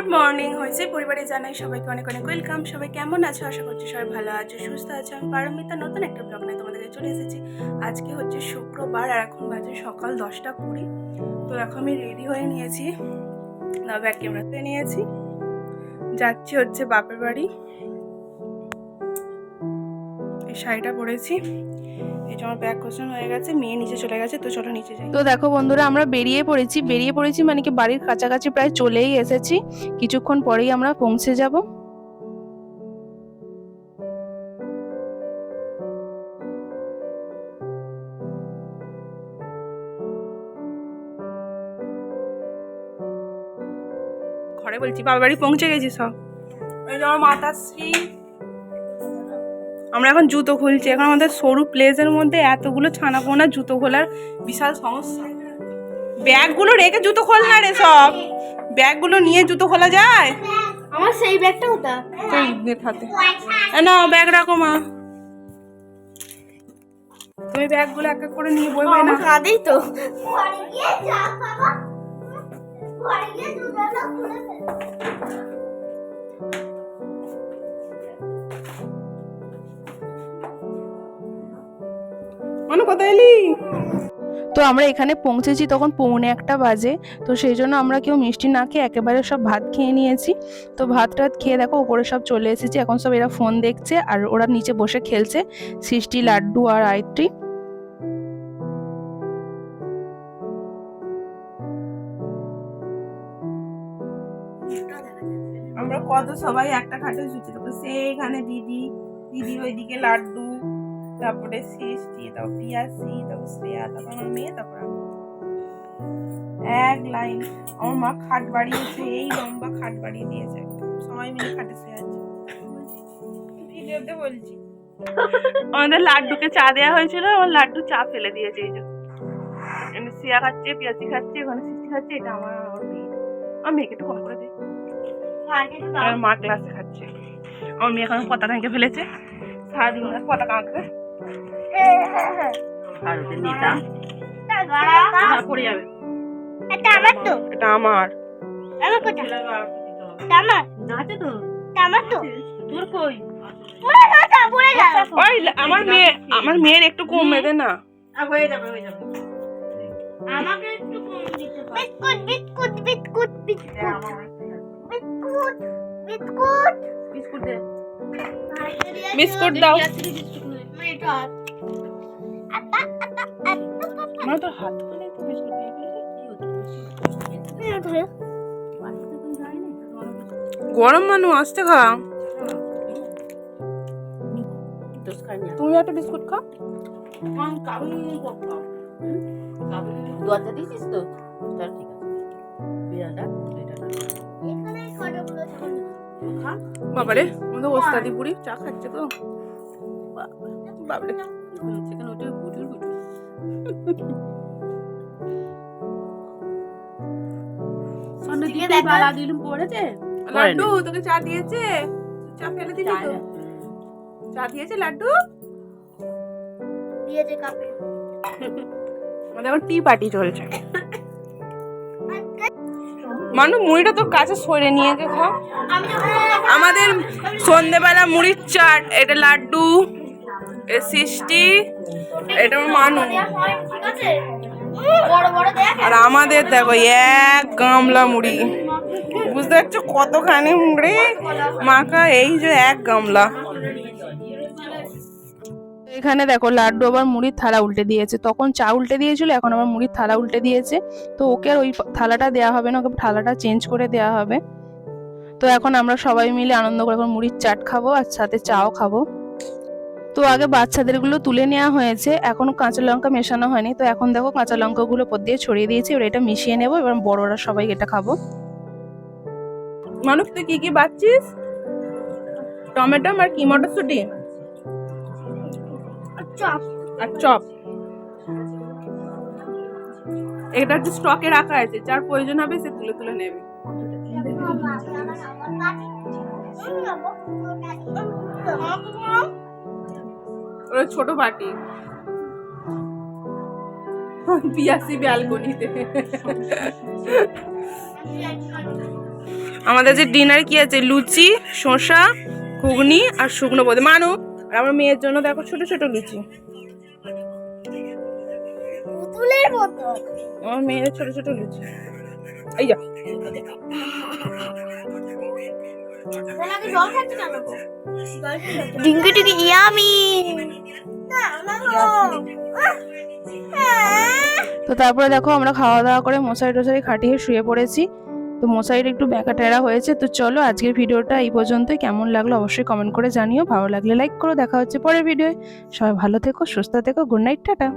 Good morning হয়েছে পরিবারে জানাই সবাইকে অনেক অনেক ওয়েলকাম। সবাই কেমন আছো? আশা করছি সবাই ভালো আছো, সুস্থ আছো। আমি পারমিতা নতুন একটা ব্লগ নিয়ে তোমাদেরকে চলে এসেছি। আজকে হচ্ছে শুক্রবার আর এখন বাজে সকাল 10টা 20। তো এখন আমি রেডি হয়ে নিয়েছি, না ব্যাক ক্যামেরাতে নিয়েছি, যাচ্ছি হচ্ছে বাপের বাড়ি। এই শাড়িটা পরেছি, এই যে আমার ব্যাগ কোশ্চেন হয়ে গেছে, মেয়ে নিচে চলে গেছে। তো চলো নিচে যাই। তো দেখো বন্ধুরা, আমরা বেরিয়ে পড়েছি মানে কি বাড়ির কাছাকাছি প্রায় চলেই এসেছি। কিছুক্ষণ পরেই আমরা পৌঁছে যাব। ঘরে বলছি বাবার বাড়ি পৌঁছে গেছি সব। এই যে আমার মাতাশ্রী। আমরা এখন জুতো খুলছি। এখন আমাদের সরু প্লেসের মধ্যে এতগুলো ছানাপোনা, জুতো খোলার বিশাল সমস্যা। ব্যাগগুলো রেখে জুতো খোল না রে, সব ব্যাগগুলো নিয়ে জুতো খোলা যায়? আমার সেই ব্যাগটা কোথা? সেই হাতে না, ব্যাগ রাখো মা। তুমি ব্যাগগুলো এক এক করে নিয়ে বইবে না? কাঁদেই তো। কোথায় এলি? তো আমরা এখানে পৌঁছেছি তখন 1:45 বাজে। তো সেই জন্য আমরা কেউ মিষ্টি না খেয়ে একেবারে সব ভাত খেয়ে নিয়েছি। তো ভাত টাত খেয়ে দেখো উপরে সব চলে এসেছি। এখন সব এরা ফোন দেখছে আর ওরা নিচে বসে খেলছে সৃষ্টি, লাড্ডু আর আয়ত্রী। আমরা কত সবাই একটা খাটে শুয়েছি। তো সেইখানে দিদি, ওইদিকে লাড্ডু, তারপরে সৃষ্টি, তারপর পিয়াসি, তারপর শ্রেয়া, তারপর আমার মেয়ে, তারপর এক লাইন। আমার মা খাট বাড়িয়েছে, এই লম্বা খাট বাড়িয়ে দিয়েছে, সবাই মিলে খাটে শুয়ে আছে। ভিডিওতে বলছি। আমাদের লাড্ডুকে চা দেওয়া হয়েছিল, আমার লাড্ডু চা ফেলে দিয়েছে। এই যে শ্রেয়া খাচ্ছে, পিয়াসি খাচ্ছে, ওখানে সৃষ্টি খাচ্ছে। এটা আমার মেয়ে। আমার মেয়েকে একটু কম করে দিই। মা ক্লাসে খাচ্ছে। আমার মেয়ে এখন পতাকা এঁকে ফেলেছে, সারাদিন পতাকা আঁকবে। পড়ে যাবে। এটা আমার। আমার মেয়ের একটু কমে দে না। হয়ে যাবে। আমাকে একটু কম দিতে পারো। বিস্কুট দাও। তো হাত খুলে গরম মানুষ আসতে খা। তুমি একটা বিস্কুট খাও। দরজা দিয়েছিস তো? চল ঠিক আছে। বিড়ালটা বাবারে, আমাদের ওস্তাদি বুড়ি চা খাচ্ছে তো। বাবারে, সেখানে ওটা বুঝুর লাড্ডু তোকে চা দিয়েছে? চা ফেলে দিলি তো? চা দিয়েছে লাড্ডু? দিয়েছে কাপে। আমাদের এখন টি পার্টি চলছে। মানু মুড়িটা তো কাছে সরে নিয়ে গে খা। আমাদের সন্ধ্যেবেলা মুড়ির চাট, এটা লাড্ডু, এ সৃষ্টি, এটা মানু। আর আমাদের দেখো এক গামলা মুড়ি। বুঝতে পারছো কতখানি মুড়ি মাখা? এই যে এক গামলা। এখানে দেখো লাড্ডু আবার মুড়ির থালা উল্টে দিয়েছে। তখন চা উল্টে দিয়েছিল, এখন আবার মুড়ির থালা উল্টে দিয়েছে। তো ওকে আর ওই থালাটা দেওয়া হবে না, ওকে থালাটা চেঞ্জ করে দেওয়া হবে। তো এখন আমরা সবাই মিলে আনন্দ করে এখন মুড়ির চাট খাবো আর সাথে চাও খাবো। তো আগে বাচ্চাদেরগুলো তুলে নেওয়া হয়েছে, এখনো কাঁচা লঙ্কা মেশানো হয়নি। তো এখন দেখো কাঁচা লঙ্কাগুলো উপর দিয়ে ছড়িয়ে দিয়েছি, এবার এটা মিশিয়ে নেবো। এবার বড়রা সবাই এটা খাবো। মানুষ তুই কি কি বাচ্চিস? টমেটো আর কি, মটরশুঁটি আর চপ। এটা হচ্ছে স্টকে রাখা আছে, যার প্রয়োজন হবে সে তুলে তুলে নেবে। ওরা ছোট বাটি। পিয়াসি ব্যালকনিতে। আমাদের যে ডিনার কি আছে, লুচি, শসা, ঘুগনি আর শুকনো বোঁদে। মানু আর আমার মেয়ের জন্য দেখো ছোট ছোট লুচি। পুতুলের মতো। আমার মেয়ের ছোট ছোট লুচি। এই যা ওনাকে জল খাচ্ছে কেন? ডিঙ্কি টিঙ্কি ইয়ামি। তো তারপরে দেখো আমরা খাওয়া দাওয়া করে মশারি টশারি খাটিয়ে শুয়ে পড়েছি। তো মশারির একটু ব্যাকা টেরা হয়েছে। তো চলো আজকের ভিডিওটা এই পর্যন্তই। কেমন লাগলো অবশ্যই কমেন্ট করে জানিও। ভালো লাগলে লাইক করো। দেখা হচ্ছে পরের ভিডিওয়। সবাই ভালো থেকো, সুস্থ থেকো। Good night, tata.